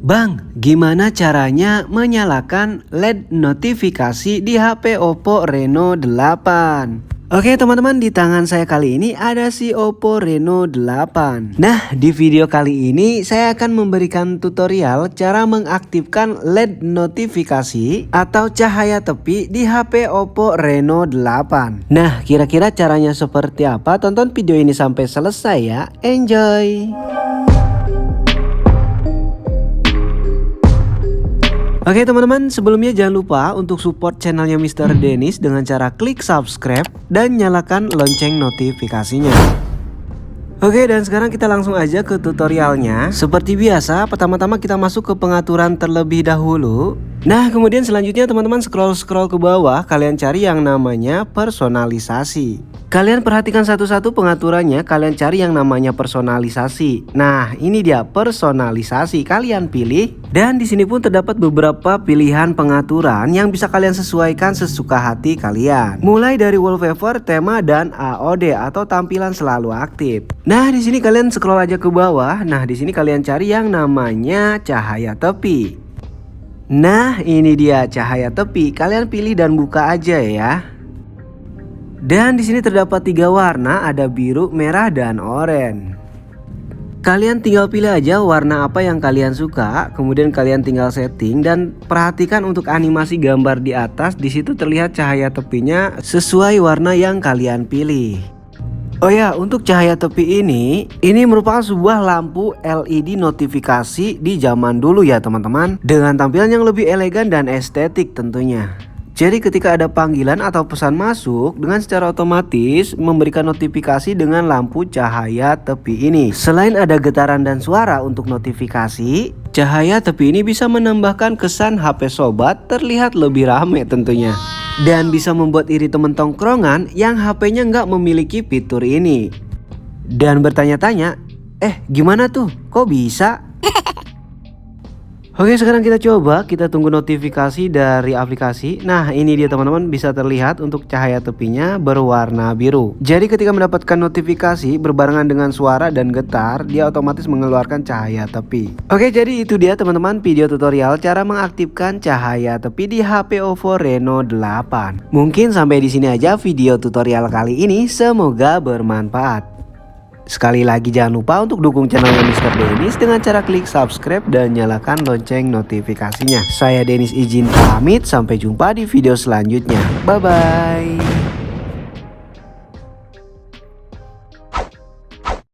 Bang, gimana caranya menyalakan LED notifikasi di HP Oppo Reno 8? Oke teman-teman, di tangan saya kali ini ada si Oppo Reno 8. Nah, di video kali ini saya akan memberikan tutorial cara mengaktifkan LED notifikasi atau cahaya tepi di HP Oppo Reno 8. Nah, kira-kira caranya seperti apa? Tonton video ini sampai selesai ya. Enjoy! Oke teman-teman, sebelumnya jangan lupa untuk support channelnya Mr. Dennis dengan cara klik subscribe dan nyalakan lonceng notifikasinya. Oke, dan sekarang kita langsung aja ke tutorialnya. Seperti biasa, pertama-tama kita masuk ke pengaturan terlebih dahulu. Nah, kemudian selanjutnya teman-teman scroll ke bawah, kalian cari yang namanya personalisasi. Kalian perhatikan satu-satu pengaturannya, kalian cari yang namanya personalisasi. Nah, ini dia personalisasi, kalian pilih. Dan di sini pun terdapat beberapa pilihan pengaturan yang bisa kalian sesuaikan sesuka hati kalian. Mulai dari wallpaper, tema, dan AOD atau tampilan selalu aktif. Nah, di sini kalian scroll aja ke bawah. Nah, di sini kalian cari yang namanya cahaya tepi. Nah, ini dia cahaya tepi. Kalian pilih dan buka aja ya. Dan di sini terdapat 3 warna, ada biru, merah, dan oranye. Kalian tinggal pilih aja warna apa yang kalian suka, kemudian kalian tinggal setting dan perhatikan untuk animasi gambar di atas. Di situ terlihat cahaya tepinya sesuai warna yang kalian pilih. Oh ya, untuk cahaya tepi ini merupakan sebuah lampu LED notifikasi di zaman dulu ya teman-teman, dengan tampilan yang lebih elegan dan estetik tentunya. Jadi ketika ada panggilan atau pesan masuk, dengan secara otomatis memberikan notifikasi dengan lampu cahaya tepi ini. Selain ada getaran dan suara untuk notifikasi, cahaya tepi ini bisa menambahkan kesan HP sobat terlihat lebih rame tentunya. Dan bisa membuat iri temen tongkrongan yang HP-nya nggak memiliki fitur ini. Dan bertanya-tanya, gimana tuh? Kok bisa? Oke, sekarang kita coba, kita tunggu notifikasi dari aplikasi. Nah, ini dia teman-teman, bisa terlihat untuk cahaya tepinya berwarna biru. Jadi ketika mendapatkan notifikasi berbarengan dengan suara dan getar, dia otomatis mengeluarkan cahaya tepi. Oke, jadi itu dia teman-teman video tutorial cara mengaktifkan cahaya tepi di HP Oppo Reno 8. Mungkin sampai di sini aja video tutorial kali ini, semoga bermanfaat. Sekali lagi jangan lupa untuk dukung channelnya Mr. Dennis dengan cara klik subscribe dan nyalakan lonceng notifikasinya. Saya Dennis izin pamit, sampai jumpa di video selanjutnya. Bye bye.